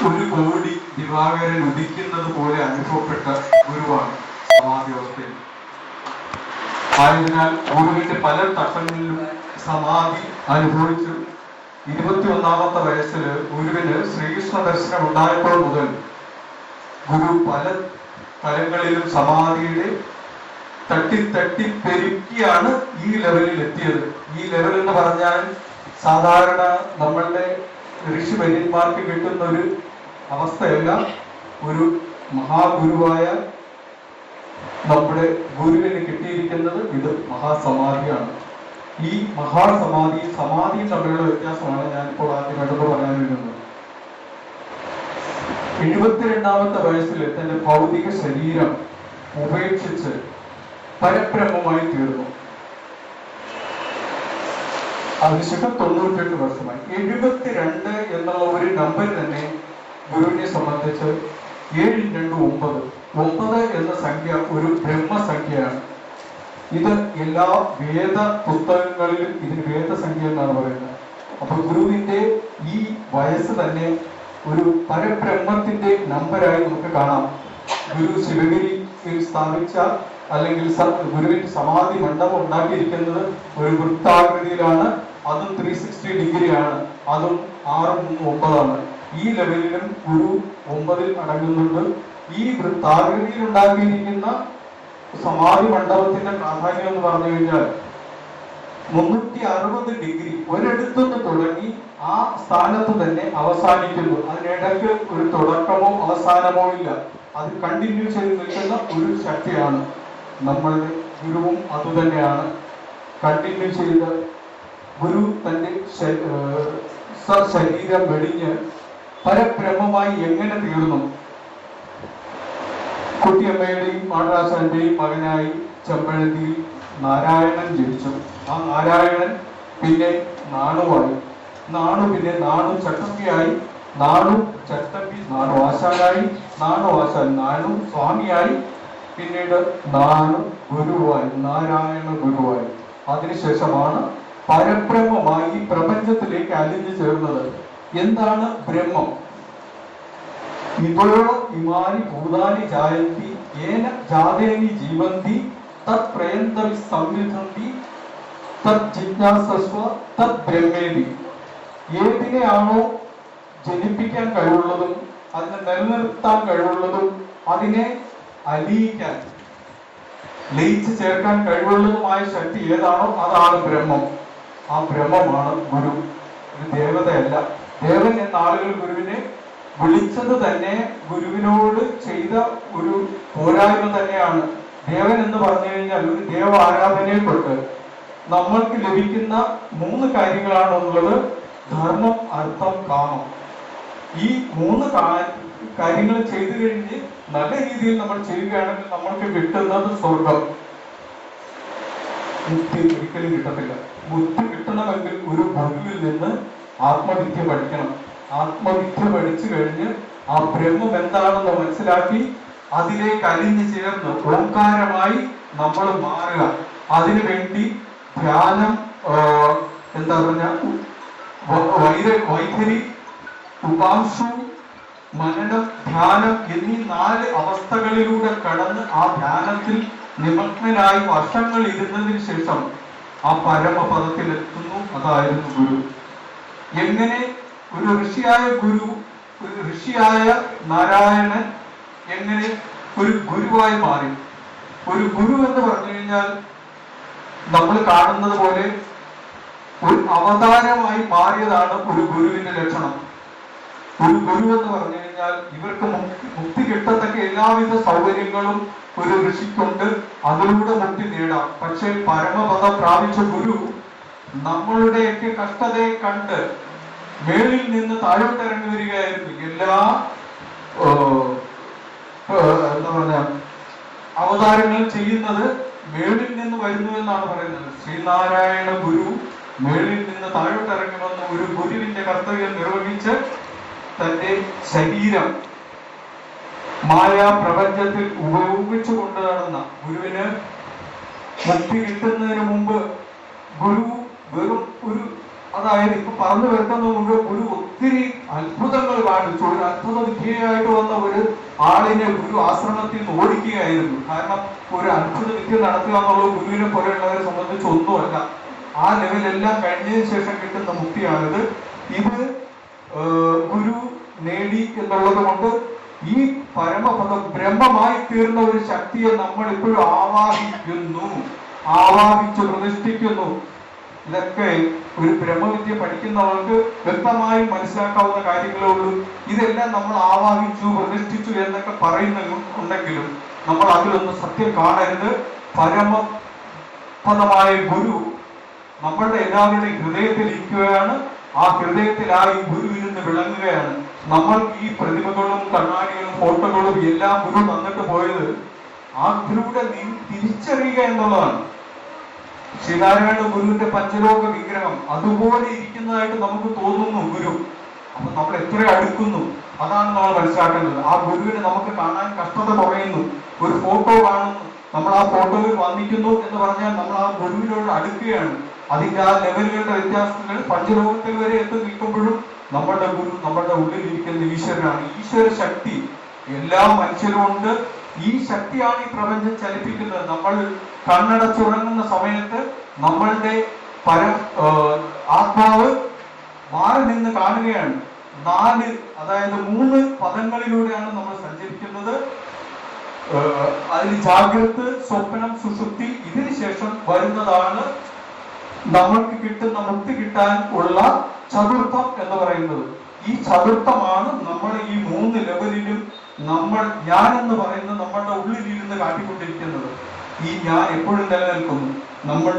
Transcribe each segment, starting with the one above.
ഒരു കോടി ദിവാകരൻ ഉദിക്കുന്നത് പോലെ അനുഭവപ്പെട്ട ഗുരുവാണ് സമാധി അവസ്ഥയിൽ. ആയതിനാൽ ഗുരുവിന്റെ പല തട്ടങ്ങളിലും സമാധി അനുഭവിച്ചു. 21-ാമത്തെ വയസ്സിൽ ഗുരുവിന് ശ്രീകൃഷ്ണ ദർശനം ഉണ്ടായപ്പോൾ മുതൽ ഗുരു പല തലങ്ങളിലും സമാധിയുടെ തട്ടി പെരുക്കിയാണ് ഈ ലെവലിൽ എത്തിയത്. ഈ ലെവൽ എന്ന് പറഞ്ഞാൽ സാധാരണ നമ്മളുടെ ഋഷിവര്യന്മാർക്ക് കിട്ടുന്ന ഒരു അവസ്ഥയല്ല. ഒരു മഹാഗുരുവായ നമ്മുടെ ഗുരുവിന് കിട്ടിയിരിക്കുന്നത് ഇത് മഹാസമാധിയാണ്. ഈ സമാധിയും തമ്മിലുള്ള വ്യത്യാസമാണ് ഞാനിപ്പോൾ ആദ്യമായിട്ട് പറയാൻ വരുന്നത്. 72-ാമത്തെ വയസ്സിൽ തന്റെ ഭൗതിക ശരീരം ഉപേക്ഷിച്ച് പരബ്രഹ്മമായി തീർന്നു. അതിനുശേഷം 98 വർഷമായി. 72 എന്നുള്ള ഒരു നമ്പർ തന്നെ ഗുരുവിനെ സംബന്ധിച്ച് 7 × 2 9. 9 എന്ന സംഖ്യ ഒരു ബ്രഹ്മസംഖ്യയാണ്. ഇത് എല്ലാ വേദ പുസ്തകങ്ങളിലും ഇതിന് വേദസംഖ്യ എന്നാണ് പറയുന്നത്. അപ്പൊ ഗുരുവിന്റെ ഈ വയസ്സ് തന്നെ ഒരു പരബ്രഹ്മത്തിന്റെ നമ്പരായി നമുക്ക് കാണാം. ഗുരു ശിവഗിരിയിൽ സ്ഥാപിച്ച അല്ലെങ്കിൽ ഗുരുവിന്റെ സമാധി മണ്ഡപം ഉണ്ടാക്കിയിരിക്കുന്നത് ഒരു വൃത്താകൃതിയിലാണ്. അതും 360 ഡിഗ്രിയാണ്. അതും 6 3 9 ഈ ലെവലിലും ഗുരു 9 അടങ്ങുന്നുണ്ട്. ഈ വൃത്താകൃതിയിൽ ഉണ്ടാക്കിയിരിക്കുന്ന സമാധി മണ്ഡപത്തിന്റെ പ്രാധാന്യം എന്ന് പറഞ്ഞു കഴിഞ്ഞാൽ 360 ഡിഗ്രി ഒരിടത്തുനിന്ന് തുടങ്ങി ആ സ്ഥാനത്ത് തന്നെ അവസാനിക്കുന്നു. അതിനിടയ്ക്ക് ഒരു തുടക്കമോ അവസാനമോ ഇല്ല. അത് കണ്ടിന്യൂ ചെയ്ത് നിൽക്കുന്ന ഒരു ശക്തിയാണ്. നമ്മളുടെ ഗുരുവും അതുതന്നെയാണ്. കണ്ടിന്യൂ ചെയ്ത് ഗുരു തന്റെ ശരീരം വെടിഞ്ഞ് പരബ്രഹ്മമായി എങ്ങനെ തീർന്നു? കുട്ടിയമ്മയുടെയും മാടരാശാന്റെയും മകനായി ചെമ്പഴന്തിയിൽ നാരായണൻ ജനിച്ചു. ആ നാരായണൻ പിന്നെ നാണുവായി. പിന്നെ നാണു ചട്ടമ്പിയായി. നാണു ചട്ടമ്പി നാണു ആശാനായി. നാണു ആശാൻ നാണു സ്വാമിയായി. പിന്നീട് നാണു ഗുരുവായി, നാരായണ ഗുരുവായി. അതിനുശേഷമാണ് പരബ്രഹ്മമായി പ്രപഞ്ചത്തിലേക്ക് അലിഞ്ഞു ചേർന്നത്. എന്താണ് ബ്രഹ്മം? ഇപ്പോഴോ ഇമാനി ഭൂതാനി ജായന്തി ഏന ജാതേനി ജീവന്തി തത് പ്രയന്തവി സംവിധന്തി തത് ജിജ്ഞാസസ്വ തത് ബ്രഹ്മേതി. ഏതിനെയാണോ ജനിപ്പിക്കാൻ കഴിവുള്ളതും അതിനെ നിലനിർത്താൻ കഴിവുള്ളതും അതിനെ അലിയിക്കാൻ ലയിച്ച് ചേർക്കാൻ കഴിവുള്ളതുമായ ശക്തി ഏതാണോ അതാണ് ബ്രഹ്മം. ആ ബ്രഹ്മമാണ് ഗുരു. ഒരു ദേവതയല്ല. ദേവൻ എന്ന ആളുകൾ ഗുരുവിനെ വിളിച്ചത് തന്നെ ഗുരുവിനോട് ചെയ്ത ഒരു പോരായ്മ തന്നെയാണ്. ദേവൻ എന്ന് പറഞ്ഞു കഴിഞ്ഞാൽ ഒരു ദേവ ആരാധനയെ തൊട്ട് നമ്മൾക്ക് ലഭിക്കുന്ന 3 കാര്യങ്ങളാണ് ഉള്ളത്: ധർമ്മം, അർത്ഥം, കാമം. ഈ 3 കാര്യങ്ങൾ ചെയ്തു കഴിഞ്ഞ് നല്ല രീതിയിൽ നമ്മൾ ചെയ്യുകയാണെങ്കിൽ നമ്മൾക്ക് കിട്ടുന്നത് സ്വർഗം. മുക്തി ഒരിക്കലും കിട്ടത്തില്ല. മുക്തി കിട്ടണമെങ്കിൽ ഒരു ഗുരുവിൽ നിന്ന് ആത്മവിദ്യ പഠിക്കണം. ആത്മവിദ്യ പഠിച്ചു കഴിഞ്ഞ് ആ ബ്രഹ്മം എന്താണെന്ന് മനസ്സിലാക്കി അതിലേക്ക് അലിഞ്ഞു ചേർന്ന് ഓംകാരമായി നമ്മൾ മാറുക. അതിനുവേണ്ടി ധ്യാനം, എന്താ പറഞ്ഞ വൈഖരി, ഉപാംശു, മനനം, ധ്യാനം എന്നീ 4 അവസ്ഥകളിലൂടെ കടന്ന് ആ ധ്യാനത്തിൽ നിമഗ്നനായി വർഷങ്ങൾ ഇരുന്നതിന് ശേഷം ആ പരമപദത്തിലെത്തുന്നു. അതായിരുന്നു ഗുരു. എങ്ങനെ ഒരു ഋഷിയായ ഗുരു, ഒരു ഋഷിയായ നാരായണൻ എങ്ങനെ ഒരു ഗുരുവായി മാറി? ഒരു ഗുരു എന്ന് പറഞ്ഞു കഴിഞ്ഞാൽ നമ്മൾ കാണുന്നത് പോലെ ഒരു അവതാരമായി മാറിയതാണ് ഒരു ഗുരുവിന്റെ ലക്ഷണം. ഒരു ഗുരു എന്ന് പറഞ്ഞു കഴിഞ്ഞാൽ ഇവർക്ക് മുക്തി കിട്ടത്തക്ക എല്ലാവിധ സൗകര്യങ്ങളും ഒരു ഋഷിക്കുണ്ട്. അതിലൂടെ മുക്തി നേടാം. പക്ഷെ പരമപദം പ്രാപിച്ച ഗുരു നമ്മളുടെയൊക്കെ കഷ്ടതയെ കണ്ട് മേളിൽ നിന്ന് താഴോട്ട് ഇറങ്ങി വരികയായിരുന്നു. എല്ലാ എന്താ പറഞ്ഞ അവതാരങ്ങൾ ചെയ്യുന്നത് മേളിൽ നിന്ന് വരുന്നു എന്നാണ് പറയുന്നത്. ശ്രീനാരായണ ഗുരു മേളിൽ നിന്ന് താഴോട്ട് ഇറങ്ങി വന്ന ഒരു ഗുരുവിന്റെ കർത്തവ്യം നിർവഹിച്ച് തന്റെ ശരീരം മായാ പ്രപഞ്ചത്തിൽ ഉപയോഗിച്ചു കൊണ്ട് നടന്ന ഗുരുവിന് മുക്തി കിട്ടുന്നതിന് മുമ്പ് ഗുരു വെറും ഒരു അതായത് ഇപ്പൊ പറഞ്ഞു വരുന്നത് മുമ്പ് ഗുരു ഒത്തിരി അത്ഭുതങ്ങൾ കാണിച്ചു. ഒരു അത്ഭുത വിദ്യയായിട്ട് വന്ന ഒരു ആളിനെ ഗുരു ആശ്രമത്തിൽ നിന്ന് ഓടിക്കുകയായിരുന്നു. കാരണം ഒരു അത്ഭുത വിദ്യ നടത്തുക എന്നുള്ളത് ഗുരുവിനെ പോലെയുള്ളവരെ സംബന്ധിച്ച് ഒന്നുമല്ല. ആ ലെവലെല്ലാം കഴിഞ്ഞതിന് ശേഷം കിട്ടുന്ന മുക്തിയാണിത്. ഇത് ഗുരു നേടി എന്നുള്ളത് കൊണ്ട് ഈ പരമപദം ബ്രഹ്മമായി തീർന്ന ഒരു ശക്തിയെ നമ്മൾ ഇപ്പോഴും ആവാഹിച്ചു പ്രതിഷ്ഠിക്കുന്നു. ഇതൊക്കെ ഒരു ബ്രഹ്മവിദ്യ പഠിക്കുന്നവർക്ക് വ്യക്തമായി മനസ്സിലാക്കാവുന്ന കാര്യങ്ങളേ ഉള്ളൂ. ഇതെല്ലാം നമ്മൾ ആവാഹിച്ചു പ്രതിഷ്ഠിച്ചു എന്നൊക്കെ പറയുന്നുണ്ടെങ്കിലും നമ്മൾ അതിലൊന്നും സത്യം കാണരുത്. പരമപദമായ ഗുരു നമ്മളുടെ എല്ലാവരുടെയും ഹൃദയത്തിൽ ഇരിക്കുകയാണ്. ആ ഹൃദയത്തിലായി ഗുരു ഇരുന്ന് വിളങ്ങുകയാണ്. നമ്മൾ ഈ പ്രതിമകളും കണ്ണാടികളും ഫോട്ടോകളും എല്ലാം ഗുരു തന്നിട്ട് പോയത് ആ ഗുരുവിടെ തിരിച്ചറിയുക എന്നുള്ളതാണ്. ശ്രീനാരായണ ഗുരുവിന്റെ പഞ്ചലോക വിഗ്രഹം അതുപോലെ ഇരിക്കുന്നതായിട്ട് നമുക്ക് തോന്നുന്നു ഗുരു. അപ്പൊ നമ്മൾ എത്ര അടുക്കുന്നു അതാണ് നമ്മൾ മനസ്സിലാക്കേണ്ടത്. ആ ഗുരുവിനെ നമുക്ക് കാണാൻ കഷ്ടത കുറയുന്നു. ഒരു ഫോട്ടോ കാണുന്നു, നമ്മൾ ആ ഫോട്ടോയിൽ വന്നിക്കുന്നു എന്ന് പറഞ്ഞാൽ നമ്മൾ ആ ഗുരുവിനോട് അടുക്കുകയാണ്. അതിന്റെ ആ ലെവലുകളുടെ വ്യത്യാസങ്ങൾ പഞ്ചലോകത്തിൽ വരെ എത്തി നിൽക്കുമ്പോഴും നമ്മളുടെ ഗുരു നമ്മളുടെ ഉള്ളിലിരിക്കുന്ന ഈശ്വരനാണ്. ഈശ്വര ശക്തി എല്ലാ മനുഷ്യരും ഉണ്ട്. ഈ ശക്തിയാണ് ഈ പ്രപഞ്ചം ചലിപ്പിക്കുന്നത്. നമ്മൾ കണ്ണടച്ചുറങ്ങുന്ന സമയത്ത് നമ്മളുടെ ആത്മാവ് മാറി നിന്ന് കാണുകയാണ്. അതായത് 3 പദങ്ങളിലൂടെയാണ് നമ്മൾ സഞ്ചരിക്കുന്നത്. അതിൽ ജാഗ്രത്, സ്വപ്നം, സുഷുപ്തി. ഇതിനു ശേഷം വരുന്നതാണ് നമ്മൾക്ക് കിട്ടുന്ന മുക്തി കിട്ടാൻ ഉള്ള ചതുർത്ഥം എന്ന് പറയുന്നത്. ഈ ചതുർത്ഥമാണ് നമ്മൾ ഈ 3 ലെവലിലും ഞാൻ എന്ന് പറയുന്നത് നമ്മളുടെ ഉള്ളിലിരുന്ന് കാട്ടിക്കൊണ്ടിരിക്കുന്നത്. ഈ ഞാൻ എപ്പോഴും നിലനിൽക്കുന്നു. നമ്മൾ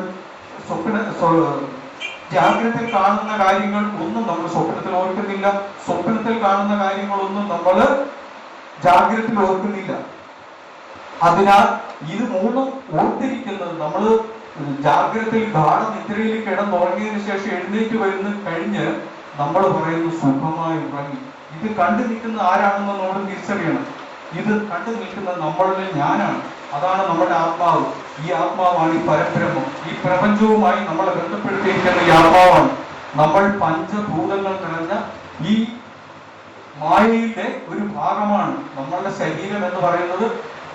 ജാഗ്രതയിൽ കാണുന്ന കാര്യങ്ങൾ ഒന്നും നമ്മൾ സ്വപ്നത്തിൽ ഓർക്കുന്നില്ല. സ്വപ്നത്തിൽ കാണുന്ന കാര്യങ്ങളൊന്നും നമ്മൾ ജാഗ്രതയിൽ ഓർക്കുന്നില്ല. അതിനാൽ ഇത് 3 ഓർത്തിരിക്കുന്നത് നമ്മൾ ജാഗ്രതയിൽ ഗാഠനിദ്രയിൽ കിടന്നുറങ്ങിയതിനു ശേഷം എഴുന്നേറ്റ് കഴിഞ്ഞ് നമ്മൾ പറയുന്നു സുഖമായി ഉറങ്ങി. ഇത് കണ്ടു നിൽക്കുന്ന ആരാണെന്ന് നമ്മൾ തിരിച്ചറിയണം. ഇത് കണ്ടു നിൽക്കുന്നത് നമ്മളുടെ ഞാനാണ്. അതാണ് നമ്മുടെ ആത്മാവ്. ഈ ആത്മാവാണ് ഈ പരബ്രഹ്മം. ഈ പ്രപഞ്ചവുമായി നമ്മളെ ബന്ധപ്പെടുത്തിയിരിക്കുന്ന ഈ ആത്മാവാണ്. നമ്മൾ പഞ്ചഭൂതങ്ങൾ നിറഞ്ഞ ഈ മായയുടെ ഒരു ഭാഗമാണ്. നമ്മളുടെ ശരീരം എന്ന് പറയുന്നത്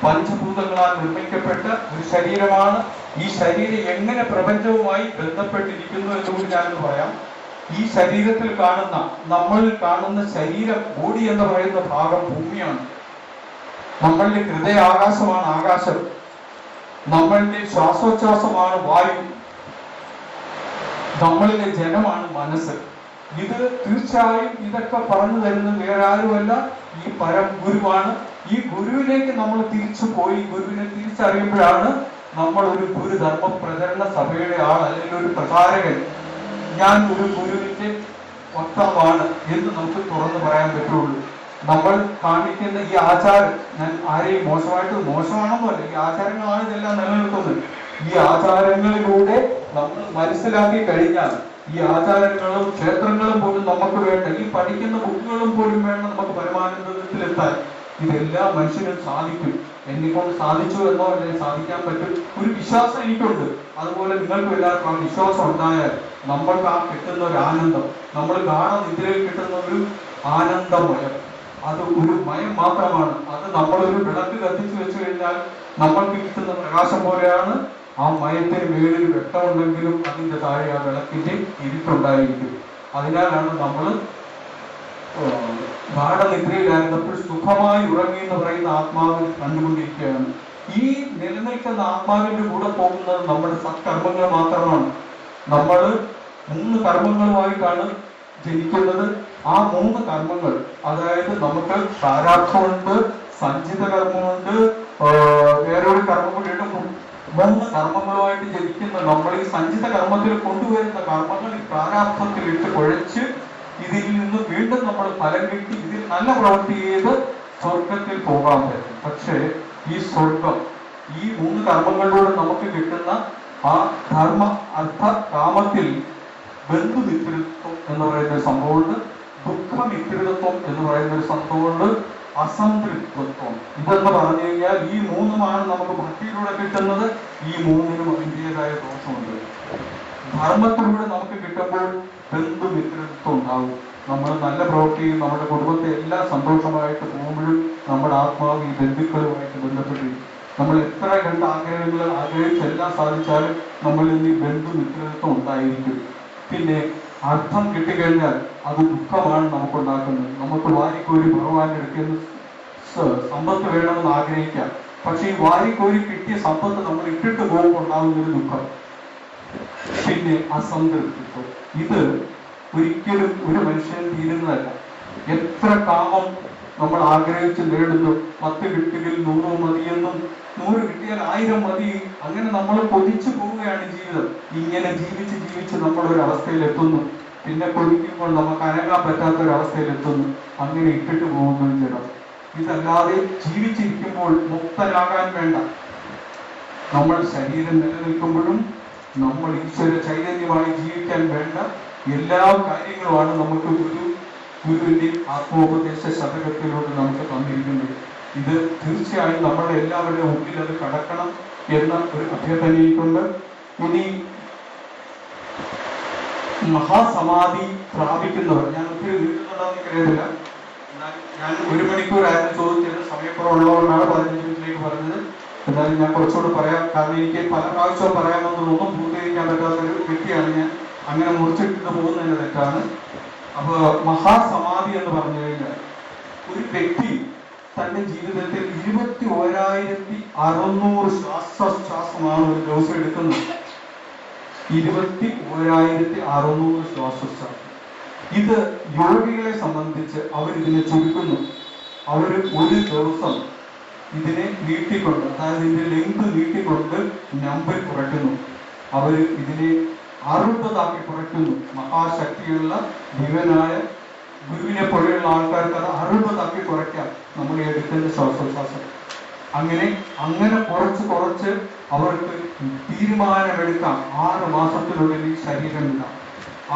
പഞ്ചഭൂതങ്ങളാൽ നിർമ്മിക്കപ്പെട്ട ഒരു ശരീരമാണ്. ഈ ശരീരം എങ്ങനെ പ്രപഞ്ചവുമായി ബന്ധപ്പെട്ടിരിക്കുന്നു എന്നുകൂടി ഞാനൊന്ന് പറയാം. ഈ ശരീരത്തിൽ നമ്മളിൽ കാണുന്ന ശരീരം, ബോഡി എന്ന് പറയുന്ന ഭാഗം ഭൂമിയാണ്. നമ്മളുടെ ഹൃദയാകാശമാണ് ആകാശം. നമ്മളുടെ ശ്വാസോച്ഛ്വാസമാണ് വായു. നമ്മളിലെ ജനമാണ് മനസ്സ്. ഇത് തീർച്ചയായും ഇതൊക്കെ പറഞ്ഞു തരുന്നത് വേറെ ആരുമല്ല, ഈ പരം ഗുരുവാണ്. ഈ ഗുരുവിലേക്ക് നമ്മൾ തിരിച്ചുപോയി ഗുരുവിനെ തിരിച്ചറിയുമ്പോഴാണ് നമ്മൾ ഒരു ഗുരുധർമ്മ പ്രചരണ സഭയുടെ ആൾ, അല്ലെങ്കിൽ ഒരു പ്രചാരകൻ, ഞാൻ ഒരു ഗുരുവിന്റെ വക്താവാണ് എന്ന് നമുക്ക് തുറന്നു പറയാൻ പറ്റുള്ളൂ. നമ്മൾ കാണിക്കുന്ന ഈ ആചാരം, ഞാൻ ആരെയും മോശമാണെന്നല്ല, ഈ ആചാരങ്ങളാണ് ഇതെല്ലാം നിലനിൽക്കുന്നത്. ഈ ആചാരങ്ങളിലൂടെ നമ്മൾ മനസ്സിലാക്കി കഴിഞ്ഞാൽ ഈ ആചാരങ്ങളും ക്ഷേത്രങ്ങളും പോലും നമുക്ക് വേണ്ട, ഈ പഠിക്കുന്ന ബുക്കുകളും പോലും വേണ്ട നമുക്ക് പരമാനന്ദത്തിലെത്താൻ. ഇതെല്ലാം മനുഷ്യനും സാധിക്കും. എന്നെക്കൊണ്ട് സാധിച്ചു എന്നോ അല്ലെങ്കിൽ സാധിക്കാൻ പറ്റും ഒരു വിശ്വാസം എനിക്കുണ്ട്. അതുപോലെ നിങ്ങൾക്കും എല്ലാവർക്കും ആ വിശ്വാസം ഉണ്ടായാൽ നമ്മൾക്ക് ആ കിട്ടുന്ന ഒരു ആനന്ദം, നമ്മൾ ഗാഠനിദ്രയിൽ കിട്ടുന്ന ഒരു ആനന്ദമയം, അത് ഒരു മയം മാത്രമാണ്. അത് നമ്മളൊരു വിളക്ക് കത്തിച്ചു വെച്ചു കഴിഞ്ഞാൽ നമ്മൾക്ക് കിട്ടുന്ന പ്രകാശം പോലെയാണ്. ആ മയത്തിന് മേളിൽ വെട്ടമുണ്ടെങ്കിലും അതിൻ്റെ താഴെ ആ വിളക്കിന്റെ ഇരുട്ടുണ്ടായിരിക്കും. അതിനാലാണ് നമ്മൾ ഗാഠനിദ്രയിലായിരുന്നപ്പോൾ സുഖമായി ഉറങ്ങി എന്ന് പറയുന്ന ആത്മാവിൽ കണ്ടുകൊണ്ടിരിക്കുകയാണ്. ഈ നിലനിൽക്കുന്ന ആത്മാവിന്റെ കൂടെ പോകുന്നത് നമ്മുടെ സത്കർമ്മങ്ങൾ മാത്രമാണ്. നമ്മൾ 3 കർമ്മങ്ങളുമായിട്ടാണ് ജനിക്കുന്നത്. ആ 3 കർമ്മങ്ങൾ, അതായത് നമുക്ക് പ്രാരാബ്ധമുണ്ട്, സഞ്ചിത കർമ്മമുണ്ട്, വേറൊരു കർമ്മം കൂടിയിട്ട് 3 കർമ്മങ്ങളുമായിട്ട് ജനിക്കുന്ന നമ്മൾ ഈ സഞ്ചിത കർമ്മത്തിൽ കൊണ്ടുവരുന്ന കർമ്മങ്ങൾ ഈ പ്രാരാബ്ധത്തിൽ ഇട്ട് കുഴച്ച് ഇതിൽ നിന്ന് വീണ്ടും നമ്മൾ ഫലം കിട്ടി ഇതിൽ നല്ല പ്രവൃത്തി ചെയ്ത് സ്വർഗത്തിൽ പോകാൻ പറ്റും. പക്ഷേ ഈ സ്വർഗം ഈ 3 കർമ്മങ്ങളിലൂടെ നമുക്ക് കിട്ടുന്ന ആ ധർമ്മ അർത്ഥ കാമത്തിൽ ബന്ധുമിത്രിത്വം എന്ന് പറയുന്ന ഒരു സംഭവമുണ്ട്, ദുഃഖമിത്രിത്വം എന്ന് പറയുന്ന ഒരു സംഭവമുണ്ട്, അസംതൃപ്തത്വം. ഇതെന്ന് പറഞ്ഞു കഴിഞ്ഞാൽ ഈ 3മാണ് നമുക്ക് ഭക്തിയിലൂടെ കിട്ടുന്നത്. ഈ 3നും അതിൻ്റെതായ ദോഷമുണ്ട്. ധർമ്മത്തിലൂടെ നമുക്ക് കിട്ടുമ്പോൾ ബന്ധുമിത്രത്വം ഉണ്ടാവും. നമ്മൾ നല്ല പ്രവൃത്തിയും നമ്മുടെ കുടുംബത്തെ എല്ലാം സന്തോഷമായിട്ട് പോകുമ്പോഴും നമ്മുടെ ആത്മാവ് ഈ ബന്ധുക്കളുമായിട്ട് ബന്ധപ്പെട്ടിരിക്കും. നമ്മൾ എത്ര കണ്ട ആഗ്രഹങ്ങൾ ആഗ്രഹിച്ചെല്ലാം സാധിച്ചാലും നമ്മളിൽ നിന്ന് ഈ ബന്ധുമിത്രത്വം ഉണ്ടായിരിക്കും. പിന്നെ അർത്ഥം കിട്ടിക്കഴിഞ്ഞാൽ അത് ദുഃഖമാണ് നമുക്കുണ്ടാക്കുന്നത്. നമുക്ക് വാരിക്കോരി ഭഗവാന്റെ അടുക്കുന്ന സമ്പത്ത് വേണമെന്ന് ആഗ്രഹിക്കാം. പക്ഷെ ഈ വാരിക്കോരി കിട്ടിയ സമ്പത്ത് നമ്മൾ ഇട്ടിട്ട് പോകുമ്പോൾ ഉണ്ടാകുന്ന ഒരു ദുഃഖം, പിന്നെ അസംതൃപ്തിത്വം. ഇത് ഒരിക്കലും ഒരു മനുഷ്യൻ തീരുന്നതല്ല. എത്ര കാമം നമ്മൾ ആഗ്രഹിച്ച് നേടുന്നു. 10 കിട്ടിയെങ്കിൽ 100 മതിയെന്നും 100 കിട്ടിയാൽ 1000 മതി, അങ്ങനെ നമ്മൾ കൊതിച്ചു പോവുകയാണ് ജീവിതം. ഇങ്ങനെ ജീവിച്ച് ജീവിച്ച് നമ്മൾ ഒരു അവസ്ഥയിൽ എത്തുന്നു. പിന്നെ കൊതിക്കുമ്പോൾ നമുക്ക് അനങ്ങാൻ പറ്റാത്ത ഒരു അവസ്ഥയിൽ എത്തുന്നു. അങ്ങനെ ഇട്ടിട്ട് പോകുന്നു ജനം. ഇതല്ലാതെ ജീവിച്ചിരിക്കുമ്പോൾ മുക്തരാകാൻ വേണ്ട. നമ്മൾ ശരീരം നിലനിൽക്കുമ്പോഴും നമ്മൾ ഈശ്വര ചൈതന്യമായി ജീവിക്കാൻ വേണ്ട എല്ലാ കാര്യങ്ങളുമാണ് നമുക്ക് ഗുരുവിന്റെ ആത്മോപദേശ ശതകത്തിലൂടെ നമുക്ക് തന്നിരിക്കുന്നത്. ഇത് തീർച്ചയായും നമ്മുടെ എല്ലാവരുടെയും ഉള്ളിൽ അത് കടക്കണം എന്ന ഒരു അഭ്യർത്ഥനയുണ്ട്. ഇനി മഹാസമാധി പ്രാപിക്കുന്നവർ, ഞാൻ ഒത്തിരി നീട്ടുന്നുണ്ടെന്ന് കരുതില്ല, ഞാൻ 1 മണിക്കൂറായിരുന്നു ചോദിച്ചത്. സമയക്കുറവുള്ളതുകൊണ്ടാണ് 15 മിനിറ്റിലേക്ക് പറഞ്ഞത്. എന്നാലും ഞാൻ കുറച്ചുകൂടി പറയാം. കാരണം എനിക്ക് പല പ്രാവശ്യവും പറയാമെന്നൊന്നും പൂർത്തീകരിക്കാൻ പറ്റാത്തൊരു വ്യക്തിയാണ് ഞാൻ. അങ്ങനെ മുറിച്ചിട്ട് പോകുന്നതിന് തെറ്റാണ്. അപ്പൊ മഹാസമാധി എന്ന് പറഞ്ഞു കഴിഞ്ഞാൽ ഒരു വ്യക്തി തന്റെ ജീവിതത്തിൽ 21,600 ശ്വാസോച്ഛ്വാസമാണ് ഒരു ദിവസം എടുക്കുന്നത്. 21,600 ശ്വാസോച്ഛ്വാസം. ഇത് യോഗികളെ സംബന്ധിച്ച് അവരിതിനെ ചുരുക്കുന്നു. അവർ ഒരു ദിവസം ഇതിനെ നീട്ടിക്കൊണ്ട്, അതായത് ഇതിന്റെ ലെങ്ത് നീട്ടിക്കൊണ്ട് നമ്പർ കുറയ്ക്കുന്നു. അവർ ഇതിനെ 60 കുറയ്ക്കുന്നു. മഹാശക്തിയുള്ള ദിവനായ ഗുരുവിനെ പോലെയുള്ള ആൾക്കാർക്ക് അത് 60 കുറയ്ക്കാം നമ്മൾ എടുക്കുന്ന ശ്വാസോച്ഛ്വാസം. അങ്ങനെ കുറച്ച് അവർക്ക് തീരുമാനമെടുക്കാം. 6 മാസത്തിനുള്ളിൽ ഈ ശരീരം വിടാം.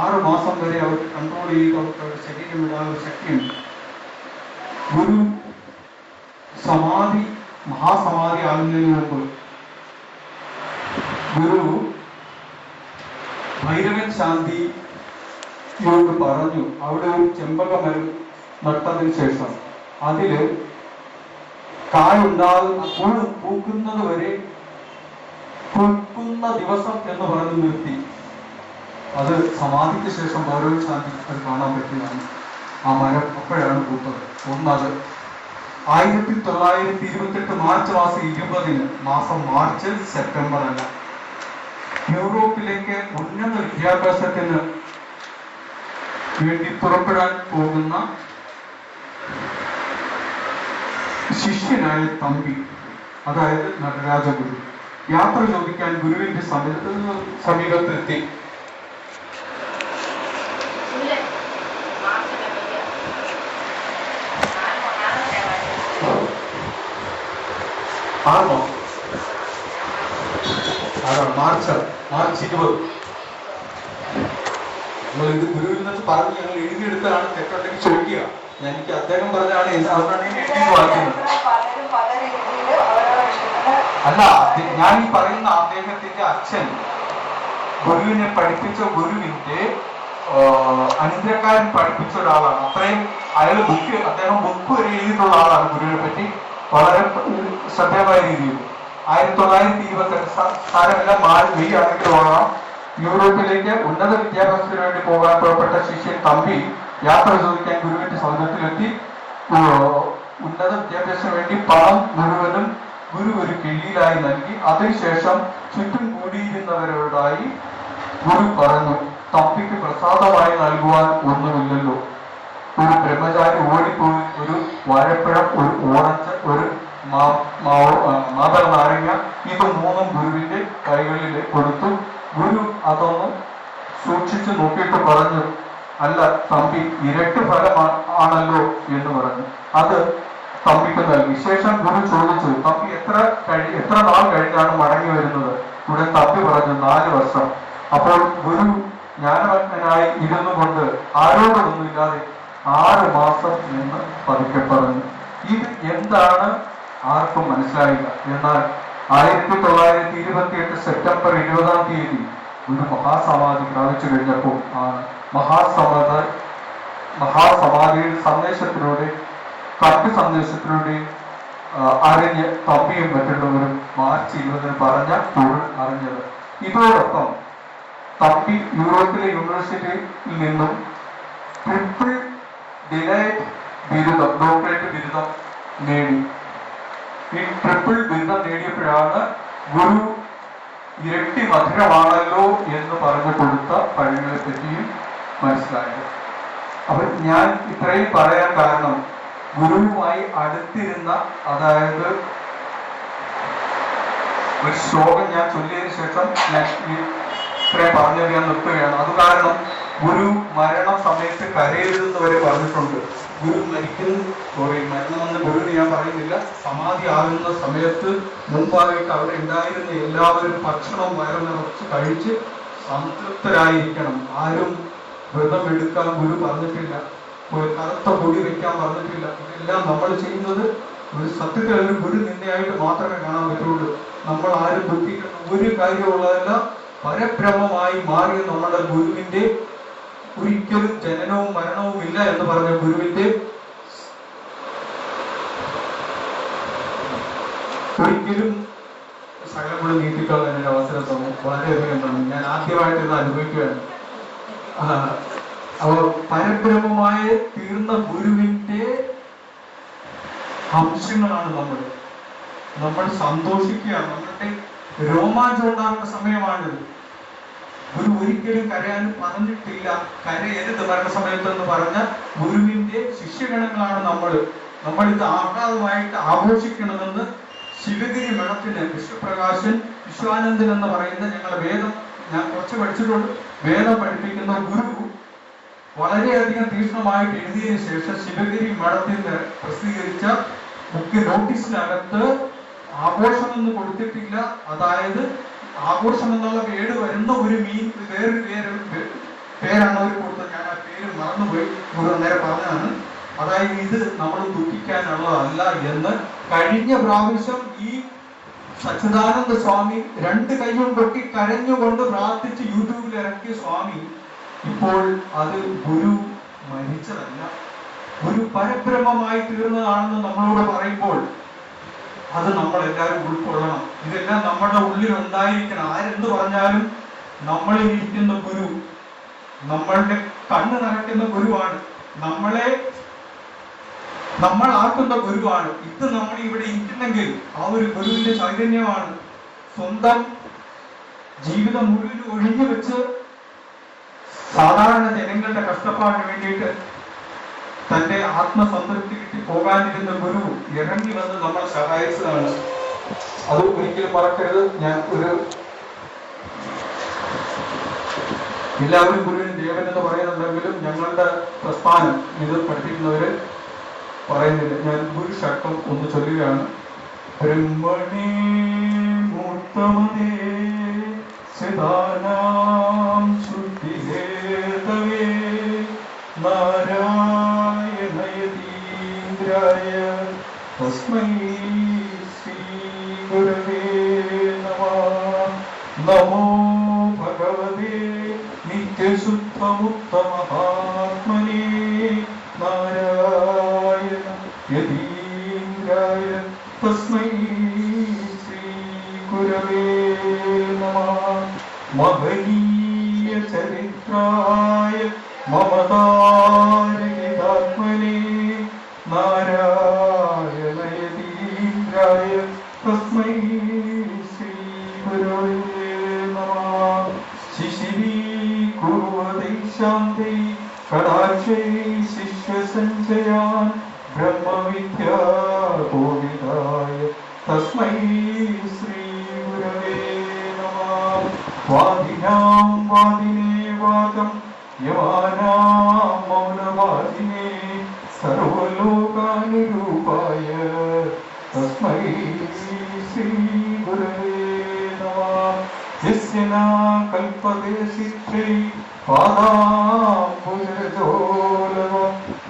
6 മാസം വരെ അവർക്ക് കൺട്രോൾ ചെയ്ത് അവർക്ക് അവരുടെ ശരീരം വിടാനുള്ള ശക്തിയുണ്ട്. ഗുരു മഹാസമാധി ആകുന്നതിന് മുമ്പ് ഗുരു ഭൈരവൻ ശാന്തിയോട് പറഞ്ഞു, അവിടെ ഒരു ചെമ്പക മരം നട്ടതിന് ശേഷം അതില് പൂക്കുന്നത് വരെ പൂക്കുന്ന ദിവസം എന്ന് പറഞ്ഞു നിർത്തി. അത് സമാധിക്ക് ശേഷം ഭൈരവൻ ശാന്തി അത് കാണാൻ പറ്റിയതാണ്. ആ മരം അപ്പോഴാണ് പൂത്തത്. ഒന്നത് 1928 മാർച്ച് മാസം 20 മാർച്ച് സെപ്റ്റംബർ അല്ല. യൂറോപ്പിലേക്ക് ഉന്നത വിദ്യാഭ്യാസത്തിന് വേണ്ടി പുറപ്പെടാൻ പോകുന്ന ശിഷ്യനായ തമ്പി, അതായത് നടരാജഗുരു, യാത്ര ചോദിക്കാൻ ഗുരുവിന്റെ സമീപത്തെത്തി. മാർച്ച് 20. നമ്മൾ ഇത് ഗുരുവിൽ നിന്ന് പറഞ്ഞ് ഞങ്ങൾ എഴുതിയെടുത്താണ്. തെറ്റുണ്ടെങ്കിൽ ചോദിക്കുക. എനിക്ക് അദ്ദേഹം പറഞ്ഞാണ് അതുകൊണ്ടാണ് എഴുതി വായിക്കുന്നത്. അല്ല, ഞാൻ ഈ പറയുന്ന അദ്ദേഹത്തിന്റെ അച്ഛൻ ഗുരുവിനെ പഠിപ്പിച്ച ഗുരുവിന്റെ അനന്തരക്കാരൻ പഠിപ്പിച്ച ഒരാളാണ്. അത്രയും അദ്ദേഹം ബുക്ക് വരെ എഴുതിയിട്ടുള്ള ആളാണ് ഗുരുവിനെ പറ്റി വളരെ ശ്രദ്ധേയമായ രീതിയിൽ. 1928 സാരമെല്ലാം മെയ് ആണെങ്കിലോളാം യൂറോപ്പിലേക്ക് ഉന്നത വിദ്യാഭ്യാസത്തിന് വേണ്ടി പോകാൻ പുറപ്പെട്ട ശിഷ്യൻ തമ്പി യാത്ര ചോദിക്കാൻ ഗുരുവിന്റെ സൗധത്തിലെത്തി. ഉന്നത വിദ്യാഭ്യാസത്തിന് വേണ്ടി പണം മുഴുവനും ഗുരു ഒരു കിഴിയിലായി നൽകി. അതിനുശേഷം ചുറ്റും കൂടിയിരുന്നവരോടായി ഗുരു പറഞ്ഞു, തമ്പിക്ക് പ്രസാദമായി നൽകുവാൻ ഒന്നുമില്ലല്ലോ. ഒരു ബ്രഹ്മചാരി ഓടിപ്പോയി ഒരു വാഴപ്പഴം, ഒരു ഓറഞ്ച്, ഒരു മാതള നാരങ്ങ, ഇത് 3 ഗുരുവിന്റെ കൈകളിൽ കൊടുത്തു. ഗുരു അതൊന്ന് സൂക്ഷിച്ചു നോക്കിയിട്ട് പറഞ്ഞു, അല്ല തമ്പി, ഇരട്ടി ഫലം ആണല്ലോ എന്ന് പറഞ്ഞു. അത് തമ്പിക്ക് നൽകി. ശേഷം ഗുരു ചോദിച്ചു, തമ്പി എത്ര നാൾ കഴിഞ്ഞാണ് മടങ്ങി വരുന്നത്? ഇവിടെ തമ്പി പറഞ്ഞു, 4 വർഷം. അപ്പോൾ ഗുരു ജ്ഞാനമഗ്നായി ഇരുന്നു കൊണ്ട് ആരോടൊന്നുമില്ലാതെ 6 മാസം എന്ന് പതുക്കെ പറഞ്ഞു. ഇത് എന്താണ് ആർക്കും മനസ്സിലായില്ല. എന്നാൽ 1928 സെപ്റ്റംബർ 20 ഗുരു മഹാസമാധി പ്രാപിച്ചു കഴിഞ്ഞപ്പോൾ ആണ് മഹാസമാധിയുടെ സന്ദേശത്തിലൂടെ കത്ത് സന്ദേശത്തിലൂടെ അറിഞ്ഞ് തമ്പിയും മറ്റുള്ളവരും മാർച്ച് 20 പറഞ്ഞ പൊരുൾ അറിഞ്ഞത്. ഇതോടൊപ്പം തമ്പി യൂറോപ്പിലെ യൂണിവേഴ്സിറ്റിയിൽ നിന്നും ട്രിപ്പിൾ ഡിലൈറ്റ് ബിരുദം, ഡോക്ടറേറ്റ് ബിരുദം നേടി. ഈ ട്രിപ്പിൾ ബിരുദം നേടിയപ്പോഴാണ് ഗുരു ഇരട്ടി മധുരമാണല്ലോ എന്ന് പറഞ്ഞു കൊടുത്ത കഴിവുകളെ പറ്റിയും മനസ്സിലായത്. അപ്പൊ ഞാൻ ഇത്രയും പറയാൻ കാരണം, ഗുരുവുമായി അടുത്തിരുന്ന, അതായത് ഒരു ശ്ലോകം ഞാൻ ചൊല്ലിയതിനു ശേഷം ഞാൻ ഇത്രയും പറഞ്ഞത് ഞാൻ നിർത്തുകയാണ്. അത് കാരണം ഗുരു മരണ സമയത്ത് കരയരുതെന്ന് വരെ പറഞ്ഞിട്ടുണ്ട്. ഗുരു മരണമെന്ന് ഗുരുവിന് ഞാൻ പറയുന്നില്ല, സമാധി ആകുന്ന സമയത്ത് മുമ്പായിട്ട് അവിടെ ഉണ്ടായിരുന്ന എല്ലാവരും ഭക്ഷണം വയറ് നിറച്ച് കഴിച്ച് സംതൃപ്തരായിരിക്കണം. ആരും വ്രതം എടുക്കാൻ ഗുരു പറഞ്ഞിട്ടില്ല, കറുത്ത പൊടി വെക്കാൻ പറഞ്ഞിട്ടില്ല. ഇതെല്ലാം നമ്മൾ ചെയ്യുന്നത് ഒരു സത്യത്തിൽ ഒരു ഗുരു നിന്നയായിട്ട് മാത്രമേ കാണാൻ പറ്റുള്ളൂ. നമ്മൾ ആരും ദുഃഖിക്കുന്ന ഒരു കാര്യമുള്ളതല്ല. പരബ്രഹ്മമായി മാറിയ നമ്മുടെ ഗുരുവിന്റെ ഒരിക്കലും ജനനവും മരണവും ഇല്ല എന്ന് പറഞ്ഞ ഗുരുവിന്റെ ഒരിക്കലും സകലം നീട്ടിക്കളയാൻ ഒരു അവസരം തന്നു. വളരെയധികം നന്ദി. ഞാൻ ആദ്യമായിട്ട് ഇത് അനുഭവിക്കുകയാണ്. അവർ പരബ്രഹ്മമായ തീർന്ന ഗുരുവിന്റെ അംശങ്ങളാണ് നമ്മൾ സന്തോഷിക്കുക. നമ്മളുടെ രോമാഞ്ചം ഉണ്ടാകുന്ന സമയമാണിത്. ഗുരു ഒരിക്കലും കരയാൻ പറഞ്ഞിട്ടില്ല. കരയരുത് മരണസമയത്ത് എന്ന് പറഞ്ഞ ഗുരുവിന്റെ ശിഷ്യഗണങ്ങളാണ് നമ്മളിത് ആഹ്ലാദമായിട്ട് ആഘോഷിക്കണമെന്ന് ശിവഗിരി മഠത്തിന് വിശ്വപ്രകാശൻ, വിശ്വാനന്ദൻ എന്ന് പറയുന്ന ഞങ്ങളുടെ വേദം, ഞാൻ കുറച്ച് പഠിച്ചിട്ടുണ്ട്, വേദം പഠിപ്പിക്കുന്ന ഗുരു വളരെയധികം തീക്ഷ്ണമായിട്ട് എഴുതിയതിനു ശേഷം ശിവഗിരി മഠത്തിൽ പ്രസിദ്ധീകരിച്ച മുഖ്യ നോട്ടീസിനകത്ത് ആഘോഷമൊന്നും കൊടുത്തിട്ടില്ല. അതായത് ആഘോഷം എന്നുള്ള പേര് വരുന്ന ഒരു വേറൊരു പേരാണ് അവർ കൊടുത്തത്. ഞാൻ ആ പേര് മറന്നുപോയി, ഗുരു നേരെ പറഞ്ഞതാണ്. അതായത് ഇത് നമ്മൾ ദുഃഖിക്കാനുള്ളതല്ല എന്ന്. കഴിഞ്ഞ പ്രാവശ്യം ഈ സച്ചിദാനന്ദ സ്വാമി 2 കൈയും കൊട്ടി കരഞ്ഞുകൊണ്ട് പ്രാർത്ഥിച്ച് യൂട്യൂബിൽ ഇറക്കിയ സ്വാമി ഇപ്പോൾ അത് ഗുരു മരിച്ചതല്ല, ഗുരു പരബ്രഹ്മമായി തീർന്നതാണെന്ന് നമ്മളോട് പറയുമ്പോൾ അത് നമ്മൾ എല്ലാവരും ഉൾക്കൊള്ളണം. ഇതെല്ലാം നമ്മുടെ ഉള്ളിൽ ഉണ്ടായിരിക്കണം. ആരെന്ത് പറഞ്ഞാലും നമ്മളിൽ ഇരിക്കുന്ന ഗുരു നമ്മളുടെ കണ്ണ് നിറയ്ക്കുന്ന ഗുരുവാണ്, നമ്മളാക്കുന്ന ഗുരുവാണ്. ഇത് നമ്മൾ ഇവിടെ ഇരിക്കുന്നെങ്കിൽ ആ ഒരു ഗുരുവിന്റെ ചൈതന്യമാണ്. സ്വന്തം ജീവിതം മുഴുവൻ ഒഴിഞ്ഞു വെച്ച് സാധാരണ ജനങ്ങളുടെ കഷ്ടപ്പാടിന് വേണ്ടിയിട്ട് തന്റെ ആത്മസംതൃപ്തി കിട്ടി പോകാനിരുന്ന ഗുരു ഇറങ്ങി വന്ന് നമ്മളെ സഹായിച്ചതാണ്. അത് ഒരിക്കലും മറക്കരുത്. ഞാൻ എല്ലാവരും ഗുരുവിന് ദേവൻ എന്ന് പറയുന്നുണ്ടെങ്കിലും ഞങ്ങളുടെ പ്രസ്ഥാനം ഇത് പഠിപ്പിക്കുന്നവര് പറയുന്നില്ല. ഞാൻ ഗുരു ശക്തം ഒന്ന് ചൊല്ലുകയാണ്. ബ്രഹ്മണേ മൂർത്തമതേ സിദാനാം ശുദ്ധിഹേതവേ നാരായണയതീന്ദ്രായ തസ്മൈ ശ്രീ ഗുരവേ നമഃ. നമോ ഭഗവതേ നിത്യശുദ്ധമുക്തമഹാത്മനേ നാരായണ യതീന്ദ്രായ തസ്മൈ ശ്രീ ഗുരവേ നമഃ. മഹനീയ ചരിത്രായ മമതാരഹിതാത്മനേ നാരായണ യതീന്ദ്രായ തസ്മൈ ശ്രീ ഗുരവേ നമഃ. ശിശിരീകുർവതൈ ശാന്തൈ കടാക്ഷൈ ശിഷ്യസഞ്ചയാൻ ബ്രഹ്മവിദ്യാ കോവിദായ തസ്മൈ ശ്രീ ഗുരവേ നമഃ. വാദിനാം വാദിനേ വാദം യവാനാം മൗനവാദിനേ സർവലോകാനുരൂപായ തസ്മൈ ശ്രീ ഗുരവേ നമഃ. യസ്യ ന കൽപതേ സിദ്ധൈ പാദാംബുജോലവ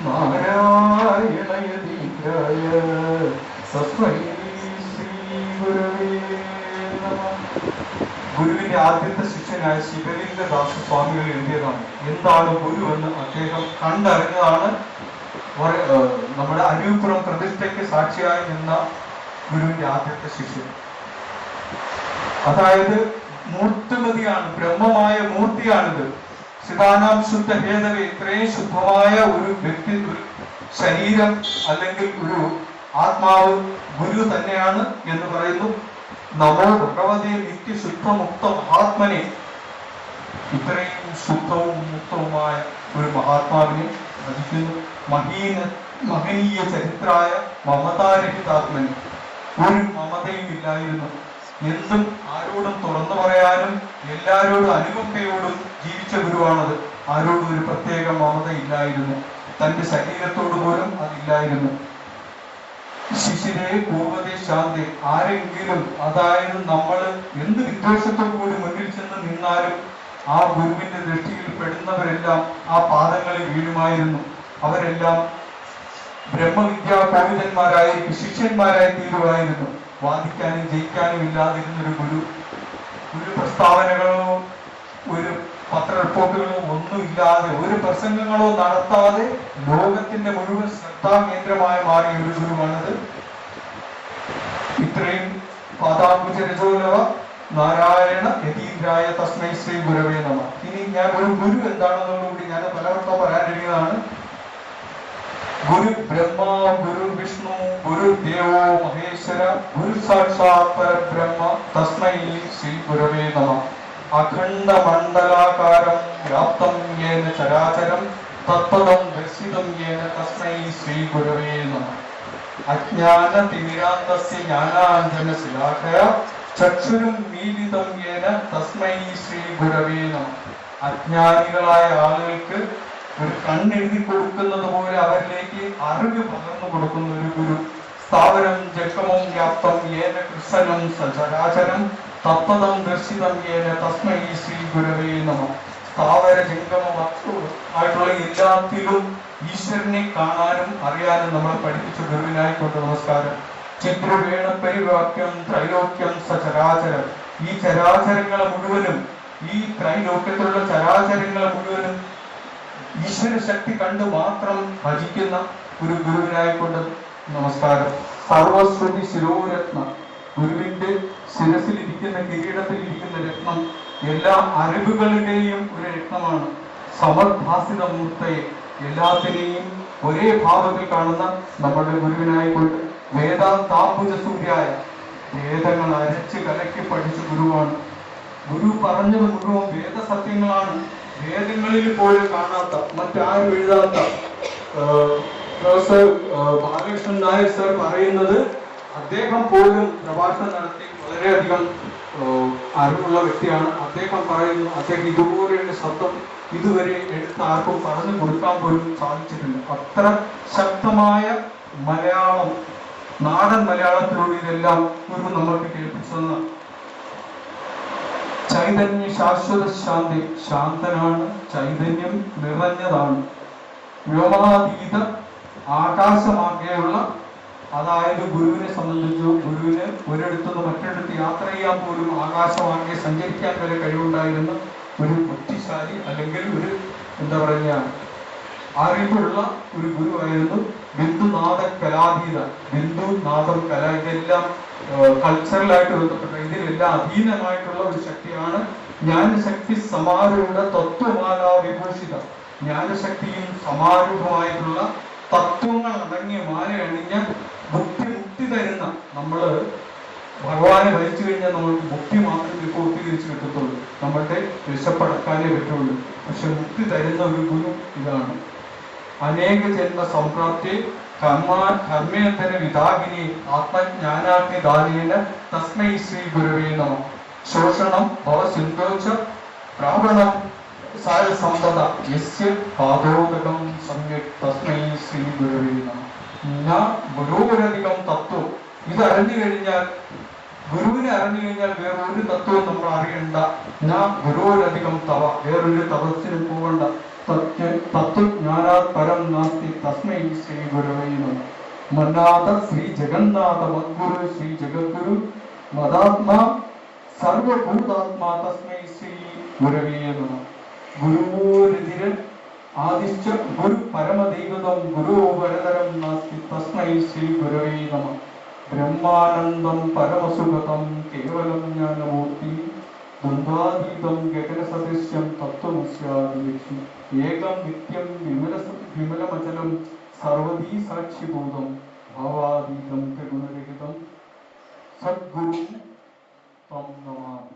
നാരായണ യതീന്ദ്രായ തസ്മൈ ശ്രീ ഗുരവേ നമഃ. ഗുരുവിന്റെ ആദ്യത്തെ ശിഷ്യൻ മനുഷ്യനായ ശിവലിംഗ ദാസസ്വാമികൾ എഴുതിയതാണ്. എന്താണ് ഗുരു എന്ന് അദ്ദേഹം കണ്ടറിഞ്ഞതാണ്. നമ്മുടെ അരുവിപ്പുറം പ്രതിഷ്ഠയ്ക്ക് സാക്ഷിയായി നിന്ന ഗുരുവിന്റെ ആദ്യത്തെ ശിഷ്യൻ. അതായത് മൂർത്തിമതിയാണ്, ബ്രഹ്മമായ മൂർത്തിയാണിത്. ശിവാനാം ശുദ്ധ ഹേതവ, ഇത്രയും ശുദ്ധമായ ഒരു വ്യക്തി, ഒരു ശരീരം അല്ലെങ്കിൽ ഒരു ആത്മാവ് ഗുരു തന്നെയാണ് എന്ന് പറയുന്നു. നമോ ഭഗവതേ നിത്യശുദ്ധമുക്ത മഹാത്മനെ, ഇത്രയും ശുദ്ധവും മുക്തവുമായ ഒരു മഹാത്മാവിനെ ഭജിക്കുന്നു. മഹനീയ ചരിത്രായ മമതാരഹിതാത്മനെ, ഒരു മമതയും ഇല്ലായിരുന്നു. എന്തും ആരോടും തുറന്നു പറയാനും എല്ലാരോടും അനുകമ്പയോടും ജീവിച്ച ഗുരുവാണത്. ആരോടും ഒരു പ്രത്യേക മമത ഇല്ലായിരുന്നു. തന്റെ ശരീരത്തോട് പോലും അതില്ലായിരുന്നു. ശിശിരെ പൂർവ്വതേ ശാന്തി, ആരെങ്കിലും, അതായത് നമ്മൾ എന്ത് വിദ്വേഷത്തോടു കൂടി മുന്നിൽ ചെന്ന് നിന്നാലും ആ ഗുരുവിന്റെ ദൃഷ്ടിയിൽ പെടുന്നവരെല്ലാം ആ പാദങ്ങളിൽ വീഴുമായിരുന്നു. അവരെല്ലാം ബ്രഹ്മവിദ്യാ കോവിദന്മാരായി ശിഷ്യന്മാരായി തീരുമായിരുന്നു. വാദിക്കാനും ജയിക്കാനും ഇല്ലാതിരുന്നൊരു ഗുരു പ്രസ്താവനകളോ ഒരു പത്ര റിപ്പോർട്ടുകളോ ഒന്നുമില്ലാതെ, ഒരു പ്രസംഗങ്ങളോ നടത്താതെ ലോകത്തിന്റെ മുഴുവൻ ശ്രദ്ധാകേന്ദ്രമായി മാറിയ ഒരു ഗുരുവാണത്. ഇത്രയും പാദാംബുജരജോലവ നാരായണ യതീന്ദ്രായ തസ്മൈ ശ്രീ ഗുരവേ നമഃ. ഇനി ഞാൻ ഒരു ഗുരു എന്താണെന്നോടുകൂടി ഞാൻ പലർക്കും പറയാനിരിക്കുന്നതാണ്. ഗുരു ബ്രഹ്മ, ഗുരു വിഷ്ണു, ഗുരു ദേവോ മഹേശ്വര, ഗുരു സാക്ഷാത് പരബ്രഹ്മ തസ്മൈ ശ്രീ ഗുരവേ നമഃ. അഖണ്ഡ മണ്ഡലാകാരം വ്യാപ്തം യേന ചരാചരം തത്പദം ദർശിതം യേന തസ്മൈ ശ്രീ ഗുരവേ നമഃ. അജ്ഞാന തിമിരാന്തസ്യ ജ്ഞാനാഞ്ജന ശിലാഖയ ചക്ഷുരും മീലിതം യേന തസ്മൈ ശ്രീ ഗുരവേ നമഃ. അജ്ഞാനികളായ ആളുകൾക്ക് ഒരു കണ്ണെഴുതി കൊടുക്കുന്നത് പോലെ അവരിലേക്ക് അറിവ് പകർന്നു കൊടുക്കുന്ന ഒരു ഗുരു. സ്ഥാവരം ജഗമം വ്യാപ്തം യേന കൃഷ്ണനം സചരാചരം തത്പദം ദർശിതം യേന തസ്മൈ ശ്രീ ഗുരവേ നമഃ. സ്ഥാവര ജംഗമ വസ്തു ആയിട്ടുള്ള എല്ലാത്തിലും ഈശ്വരനെ കാണാനും അറിയാനും നമ്മളെ പഠിപ്പിച്ച ഗുരുവിനായിക്കൊണ്ട് നമസ്കാരം. ചിത്രവേണ പരിവാക്യം ത്രൈലോക്യം സചരാചരം, ഈ ചരാചരങ്ങളെ മുഴുവനും, ഈ ത്രൈലോക്യത്തിലുള്ള ചരാചരങ്ങളെ മുഴുവനും ഈശ്വര ശക്തി കണ്ടു മാത്രം ഭജിക്കുന്ന ഒരു ഗുരുവിനായിക്കൊണ്ട് നമസ്കാരം. സർവശ്രുതി ശിരോരത്ന, ഗുരുവിന്റെ ശിരസിലിരിക്കുന്ന, കിരീടത്തിലിരിക്കുന്ന രത്നം എല്ലാ അറിവുകളുടെയും ഒരു രത്നമാണ്. സമദ്ഭാസിത മൂർത്തയെ, എല്ലാത്തിനെയും ഒരേ ഭാവത്തിൽ കാണുന്ന നമ്മുടെ ഗുരുവിനായിക്കൊണ്ട് വേദാന്താംബുജ സൂര്യായ, വേദങ്ങൾ അരച്ച് കലക്കി പഠിച്ച ഗുരുവാണ്. ഗുരു പറഞ്ഞത് മുഴുവൻ വേദസത്യങ്ങളാണ്. വേദങ്ങളിൽ പോലും കാണാത്ത, മറ്റാരും എഴുതാത്ത പ്രൊഫസർ ബാലകൃഷ്ണൻ നായർ സർ പറയുന്നത്, അദ്ദേഹം പോലും പ്രഭാഷണം നടത്തി വളരെയധികം അറിവുള്ള വ്യക്തിയാണ്. അദ്ദേഹം പറയുന്നു, അദ്ദേഹം ഇതുപോലെയുള്ള ശബ്ദം ഇതുവരെ എടുത്ത് ആർക്കും പറഞ്ഞു കൊടുക്കാൻ പോലും സാധിച്ചിട്ടില്ല. അത്ര ശക്തമായ മലയാളം, നാടൻ മലയാളത്തിലൂടെ ഇതെല്ലാം ഒരു നമ്മൾക്ക് കേൾപ്പിച്ചെന്ന്. ചൈതന്യ ശാശ്വത ശാന്തി, ശാന്തനാണ്, ചൈതന്യം നിറഞ്ഞതാണ്. വ്യോമാതീത ആകാശമാകെയുള്ള, അതായത് ഗുരുവിനെ സംബന്ധിച്ചു, ഗുരുവിന് ഒരിടത്തുനിന്ന് മറ്റൊരിടത്ത് യാത്ര ചെയ്യാൻ പോലും ആകാശമാകെ സഞ്ചരിക്കാൻ വരെ കഴിവുണ്ടായിരുന്ന ഒരു ബുദ്ധിശാലി, അല്ലെങ്കിൽ ഒരു എന്താ പറയുക, അറിവുള്ള ഒരു ഗുരുവായിരുന്നു. ബിന്ദുനാഥ കലാതീത, ബിന്ദു നാദം കല, ഇതെല്ലാം കൾച്ചറലായിട്ട് ബന്ധപ്പെട്ട, ഇതിലെല്ലാം അധീനമായിട്ടുള്ള ഒരു ശക്തിയാണ്. ജ്ഞാനശക്തി സമാരൂഢ തത്വമാല വിഭൂഷിത, ജ്ഞാനശക്തിയും സമാരൂഢമായിട്ടുള്ള തത്വങ്ങൾ അടങ്ങിയ മാല അണിഞ്ഞ മുക്തി തരുന്ന, നമ്മള് ഭഗവാനെ ഭരിച്ചു കഴിഞ്ഞാൽ നമ്മൾക്ക് മുക്തി മാത്രമേ പൂർത്തീകരിച്ച് കിട്ടത്തുള്ളൂ, നമ്മളുടെ വിശപ്പടക്കാനേ പറ്റുള്ളൂ. പക്ഷെ മുക്തി തരുന്ന ഒരു ഗുരു ഇതാണ്. അനേക ജന്മ സംപ്രാപ്തി കർമ്മേന്തര വിധാകിനി ആത്മജ്ഞാനാഗ്നി ദാനേന തസ്മൈ ശ്രീ ഗുരവേ നമഃ. ശോഷണം ഭവസിന്ധോച പ്രാവണം സാരസമ്പദ യസ്യ പാദോദകം സമ്യക് തസ്മൈ ശ്രീ ഗുരവേ നമഃ. ഞാൻ ഗുരുവരധികം തത്വം, ഇത് അറിഞ്ഞു കഴിഞ്ഞാൽ, ഗുരുവിനെ അറിഞ്ഞു കഴിഞ്ഞാൽ വേറൊരു തത്വവും നമ്മൾ അറിയണ്ട. ഞാൻ ഗുരുവരധികം തവ, വേറൊരു തപസ്സിന് പോകണ്ട. തത്വജ്ഞാനാത് പരം നാസ്തി തസ്മൈ ശ്രീ ഗുരവേ നമഃ. മന്നാഥ ശ്രീ ജഗന്നാഥ മദ്ഗുരു ശ്രീ ജഗദ്ഗുരു മദാത്മാ സർവഭൂതാത്മാ തസ്മൈ ശ്രീ ഗുരവേ നമഃ. ഗുരുരതിരൻ ആദിശ്ച ഗുരു പരമദൈവതം ഗുരു പരതരം നാസ്തി തസ്മൈ ശ്രീ ഗുരവേ നമഃ. ബ്രഹ്മാനന്ദം പരമസുഗതം കേവലം ജ്ഞാനമൂർത്തി ദ്വന്ദ്വാതീതം ഗഗനസദൃശ്യം തത്വമസ്യാദിലക്ഷ്മി ഏകം നിത്യം വിമലമചലം സർവദീ സാക്ഷിഭൂതം ഭാവാതീതം ത്രിഗുണരഹിതം സദ്ഗുരു തം നമാമി.